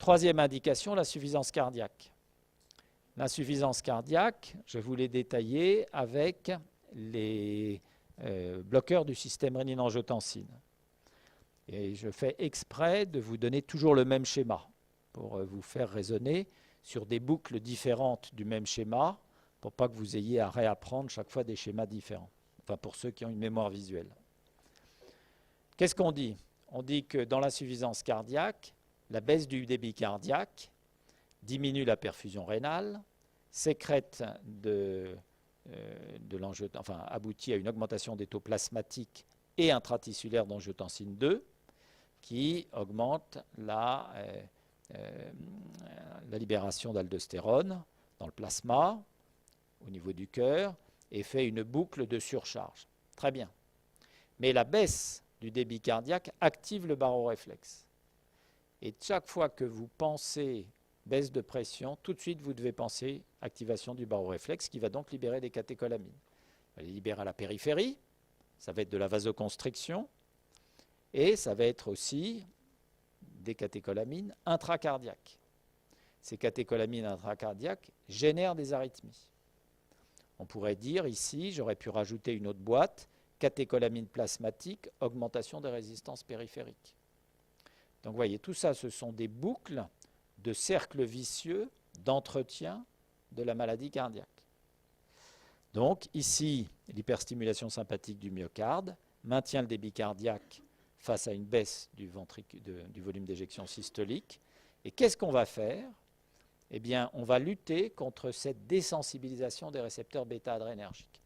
Troisième indication, l'insuffisance cardiaque. L'insuffisance cardiaque, je vous l'ai détaillé avec les bloqueurs du système rénine-angiotensine. Et je fais exprès de vous donner toujours le même schéma pour vous faire raisonner sur des boucles différentes du même schéma pour pas que vous ayez à réapprendre chaque fois des schémas différents. Enfin, pour ceux qui ont une mémoire visuelle. Qu'est-ce qu'on dit? On dit que dans l'insuffisance cardiaque, la baisse du débit cardiaque diminue la perfusion rénale, sécrète aboutit à une augmentation des taux plasmatiques et intraticulaires d'angiotensine 2 qui augmente la libération d'aldostérone dans le plasma au niveau du cœur et fait une boucle de surcharge. Très bien. Mais la baisse du débit cardiaque active le baroréflexe. Et chaque fois que vous pensez baisse de pression, tout de suite vous devez penser activation du baroréflexe qui va donc libérer des catécholamines. Il va les libérer à la périphérie, ça va être de la vasoconstriction et ça va être aussi des catécholamines intracardiaques. Ces catécholamines intracardiaques génèrent des arythmies. On pourrait dire ici, j'aurais pu rajouter une autre boîte, catécholamines plasmatiques, augmentation des résistances périphériques. Donc vous voyez, tout ça, ce sont des boucles de cercles vicieux d'entretien de la maladie cardiaque. Donc ici, l'hyperstimulation sympathique du myocarde maintient le débit cardiaque face à une baisse du volume d'éjection systolique. Et qu'est-ce qu'on va faire? Eh bien, on va lutter contre cette désensibilisation des récepteurs bêta-adrénergiques.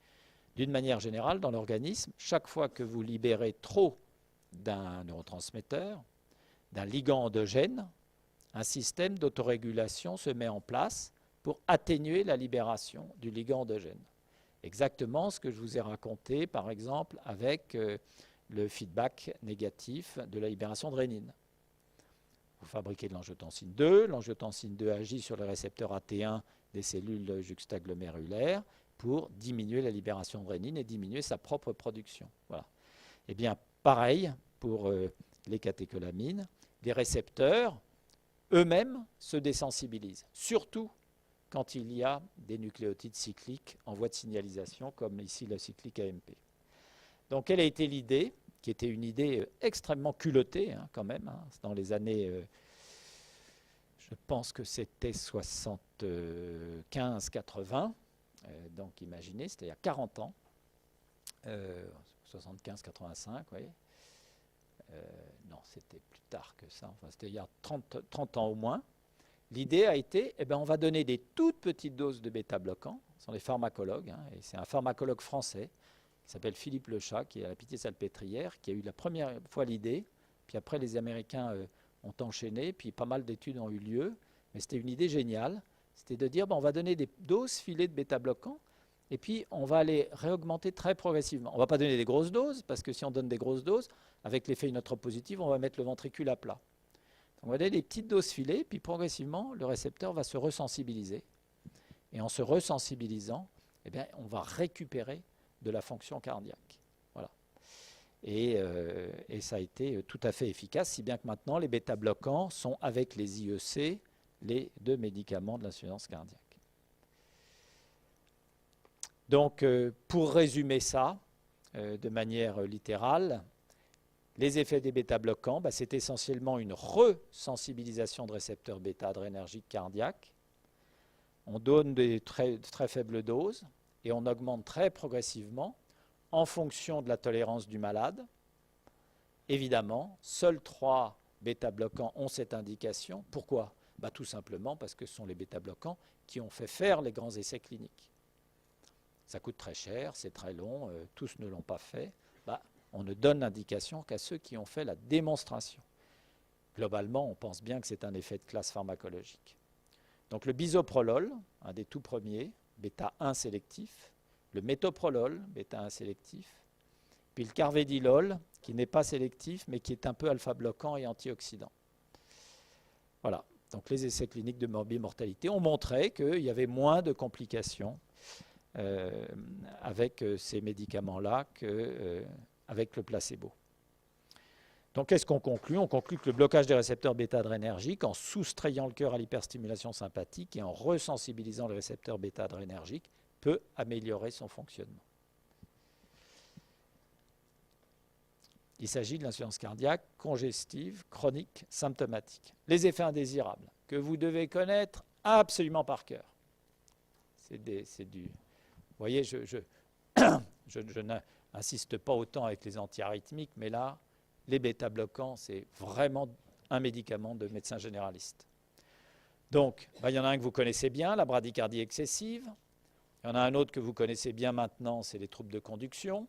D'une manière générale, dans l'organisme, chaque fois que vous libérez trop d'un neurotransmetteur, d'un ligand endogène, un système d'autorégulation se met en place pour atténuer la libération du ligand endogène. Exactement ce que je vous ai raconté, par exemple, avec le feedback négatif de la libération de rénine. Vous fabriquez de l'angiotensine 2, l'angiotensine 2 agit sur le récepteur AT1 des cellules juxtaglomérulaires pour diminuer la libération de rénine et diminuer sa propre production. Voilà. Eh bien, pareil pour les catécholamines, les récepteurs eux-mêmes se désensibilisent, surtout quand il y a des nucléotides cycliques en voie de signalisation, comme ici le cyclique AMP. Donc, quelle a été l'idée, qui était une idée extrêmement culottée quand même, dans les années, je pense que c'était 75-80, donc imaginez, c'était il y a 40 ans, 75-85, oui. Non, c'était plus tard que ça, enfin, c'était il y a 30 ans au moins. L'idée a été, on va donner des toutes petites doses de bêta-bloquants, ce sont des pharmacologues, et c'est un pharmacologue français qui s'appelle Philippe Lechat, qui est à la Pitié-Salpêtrière, qui a eu la première fois l'idée, puis après les Américains ont enchaîné, puis pas mal d'études ont eu lieu, mais c'était une idée géniale, c'était de dire, on va donner des doses filées de bêta-bloquants, et puis on va les réaugmenter très progressivement. On ne va pas donner des grosses doses, parce que si on donne des grosses doses, avec l'effet inotrope positif, on va mettre le ventricule à plat. Donc on va donner des petites doses filées, puis progressivement, le récepteur va se resensibiliser. Et en se resensibilisant, on va récupérer de la fonction cardiaque. Voilà. Et ça a été tout à fait efficace, si bien que maintenant, les bêta-bloquants sont, avec les IEC, les deux médicaments de l'insuffisance cardiaque. Donc, pour résumer ça de manière littérale, les effets des bêta-bloquants, c'est essentiellement une resensibilisation de récepteurs bêta-adrénergiques cardiaques. On donne des très faibles doses et on augmente très progressivement en fonction de la tolérance du malade. Évidemment, seuls 3 bêta-bloquants ont cette indication. Pourquoi? Tout simplement parce que ce sont les bêta-bloquants qui ont fait faire les grands essais cliniques. Ça coûte très cher, c'est très long, tous ne l'ont pas fait. On ne donne l'indication qu'à ceux qui ont fait la démonstration. Globalement, on pense bien que c'est un effet de classe pharmacologique. Donc le bisoprolol, un des tout premiers, bêta-1 sélectif, le métoprolol, bêta-1 sélectif, puis le carvedilol, qui n'est pas sélectif, mais qui est un peu alpha-bloquant et antioxydant. Voilà. Donc les essais cliniques de morbimortalité ont montré qu'il y avait moins de complications avec ces médicaments-là qu'avec le placebo. Donc, qu'est-ce qu'on conclut? On conclut que le blocage des récepteurs bêta-adrénergiques, en soustrayant le cœur à l'hyperstimulation sympathique et en resensibilisant les récepteurs bêta-adrénergiques, peut améliorer son fonctionnement. Il s'agit de l'insuffisance cardiaque congestive, chronique, symptomatique. Les effets indésirables, que vous devez connaître absolument par cœur. C'est du... Vous voyez, je n'insiste pas autant avec les antiarythmiques, mais là, les bêta-bloquants, c'est vraiment un médicament de médecin généraliste. Donc, il y en a un que vous connaissez bien, la bradycardie excessive. Il y en a un autre que vous connaissez bien maintenant, c'est les troubles de conduction.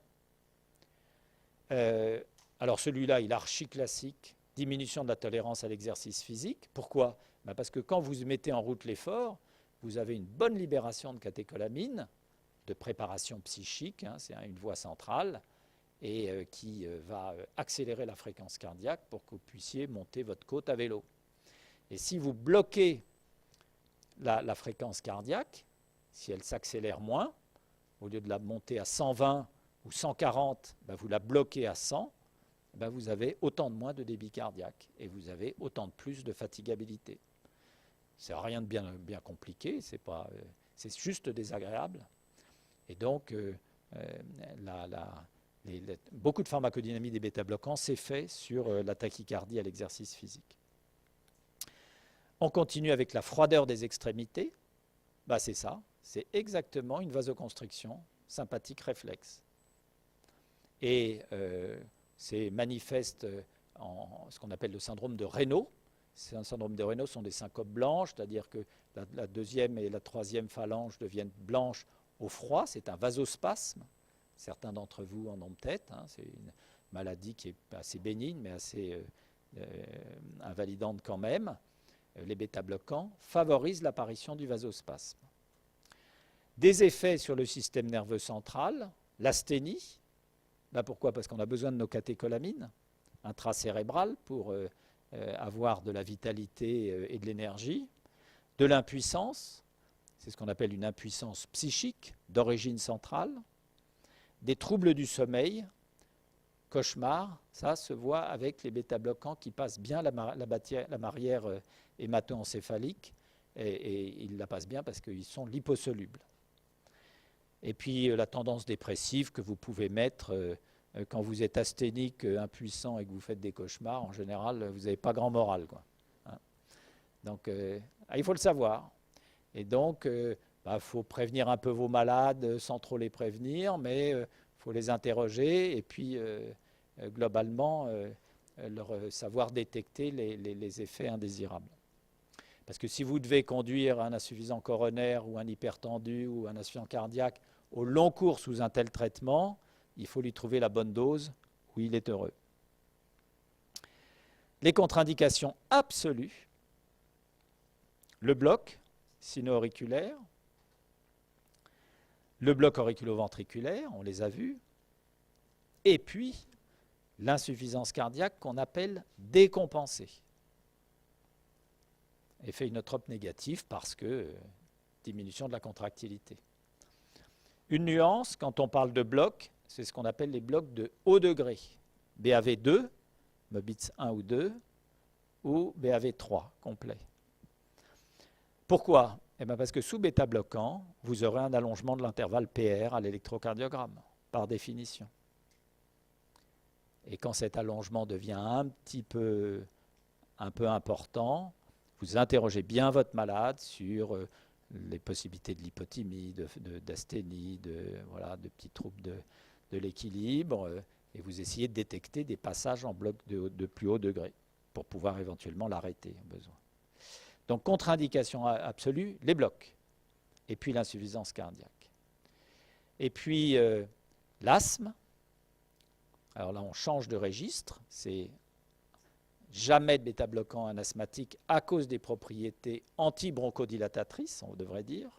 Alors celui-là, il est archi-classique, diminution de la tolérance à l'exercice physique. Pourquoi? Parce que quand vous mettez en route l'effort, vous avez une bonne libération de catécholamine, de préparation psychique, hein, c'est une voie centrale, et qui va accélérer la fréquence cardiaque pour que vous puissiez monter votre côte à vélo. Et si vous bloquez la fréquence cardiaque, si elle s'accélère moins, au lieu de la monter à 120 ou 140, vous la bloquez à 100, vous avez autant de moins de débit cardiaque et vous avez autant de plus de fatigabilité. C'est rien de bien compliqué, c'est juste désagréable. Et donc, beaucoup de pharmacodynamie des bêta-bloquants s'est fait sur la tachycardie à l'exercice physique. On continue avec la froideur des extrémités. C'est ça, c'est exactement une vasoconstriction sympathique réflexe. Et c'est manifeste en ce qu'on appelle le syndrome de Raynaud. Un syndrome de Raynaud sont des syncopes blanches, c'est-à-dire que la deuxième et la troisième phalange deviennent blanches au froid. C'est un vasospasme. Certains d'entre vous en ont peut-être. Hein. C'est une maladie qui est assez bénigne, mais assez invalidante quand même. Les bêta-bloquants favorisent l'apparition du vasospasme. Des effets sur le système nerveux central, l'asthénie. Pourquoi? Parce qu'on a besoin de nos catécholamines intracérébrales pour avoir de la vitalité et de l'énergie. De l'impuissance, c'est ce qu'on appelle une impuissance psychique d'origine centrale. Des troubles du sommeil, cauchemar, ça se voit avec les bêta-bloquants qui passent bien la barrière hémato-encéphalique et ils la passent bien parce qu'ils sont liposolubles. Et puis la tendance dépressive que vous pouvez mettre quand vous êtes asthénique, impuissant et que vous faites des cauchemars, en général, vous n'avez pas grand moral, quoi. Hein. Donc, il faut le savoir. Et donc, faut prévenir un peu vos malades sans trop les prévenir, mais il faut les interroger et puis, globalement, leur savoir détecter les effets indésirables. Parce que si vous devez conduire un insuffisant coronaire ou un hypertendu ou un insuffisant cardiaque au long cours sous un tel traitement, il faut lui trouver la bonne dose où il est heureux. Les contre-indications absolues, le bloc sino-auriculaire, le bloc auriculo-ventriculaire, on les a vus, et puis l'insuffisance cardiaque qu'on appelle décompensée. Effet inotrope négatif parce que diminution de la contractilité. Une nuance, quand on parle de blocs, c'est ce qu'on appelle les blocs de haut degré. BAV2, Mobitz 1 ou 2, ou BAV3 complet. Pourquoi? Parce que sous bêta-bloquant, vous aurez un allongement de l'intervalle PR à l'électrocardiogramme, par définition. Et quand cet allongement devient un peu important, vous interrogez bien votre malade sur les possibilités de lipotymie, d'asthénie, de petits troubles de l'équilibre, et vous essayez de détecter des passages en bloc de plus haut degré pour pouvoir éventuellement l'arrêter au besoin. Donc, contre-indication absolue, les blocs, et puis l'insuffisance cardiaque. Et puis, l'asthme. Alors là, on change de registre, c'est jamais de bêta-bloquant un asthmatique à cause des propriétés anti-bronchodilatatrices, on devrait dire.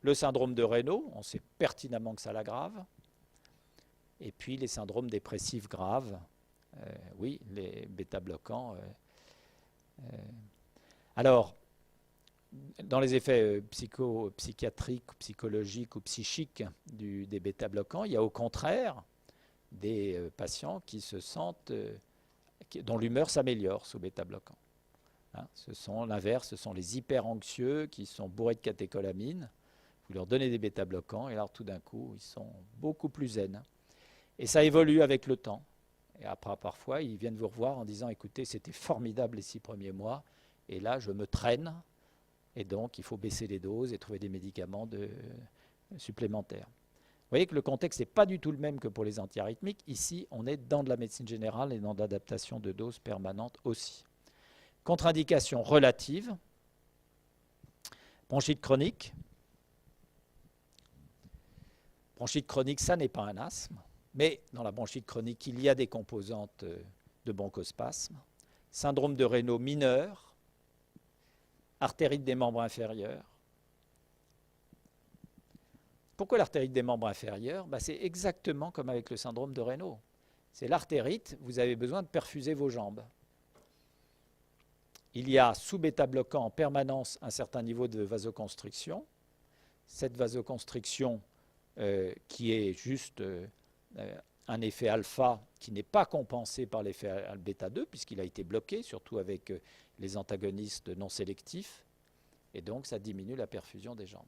Le syndrome de Raynaud, on sait pertinemment que ça l'aggrave. Et puis les syndromes dépressifs graves, oui, les bêta-bloquants. Alors, dans les effets psychiatriques, psychologiques ou psychiques des bêta-bloquants, il y a au contraire des patients qui se sentent dont l'humeur s'améliore sous bêta-bloquant. Hein, l'inverse, ce sont les hyper-anxieux qui sont bourrés de catécholamine. Vous leur donnez des bêta-bloquants et alors tout d'un coup, ils sont beaucoup plus zen. Et ça évolue avec le temps. Et après, parfois, ils viennent vous revoir en disant « Écoutez, c'était formidable les 6 premiers mois, et là, je me traîne, et donc il faut baisser les doses et trouver des médicaments supplémentaires. » Vous voyez que le contexte n'est pas du tout le même que pour les antiarythmiques. Ici, on est dans de la médecine générale et dans de l'adaptation de doses permanentes aussi. Contre-indication relative, bronchite chronique. Bronchite chronique, ça n'est pas un asthme, mais dans la bronchite chronique, il y a des composantes de bronchospasme. Syndrome de Raynaud mineur, artérite des membres inférieurs. Pourquoi l'artérite des membres inférieurs? C'est exactement comme avec le syndrome de Raynaud. C'est l'artérite, vous avez besoin de perfuser vos jambes. Il y a sous bêta-bloquant en permanence un certain niveau de vasoconstriction. Cette vasoconstriction qui est juste un effet alpha qui n'est pas compensé par l'effet bêta-2 puisqu'il a été bloqué, surtout avec les antagonistes non sélectifs. Et donc ça diminue la perfusion des jambes.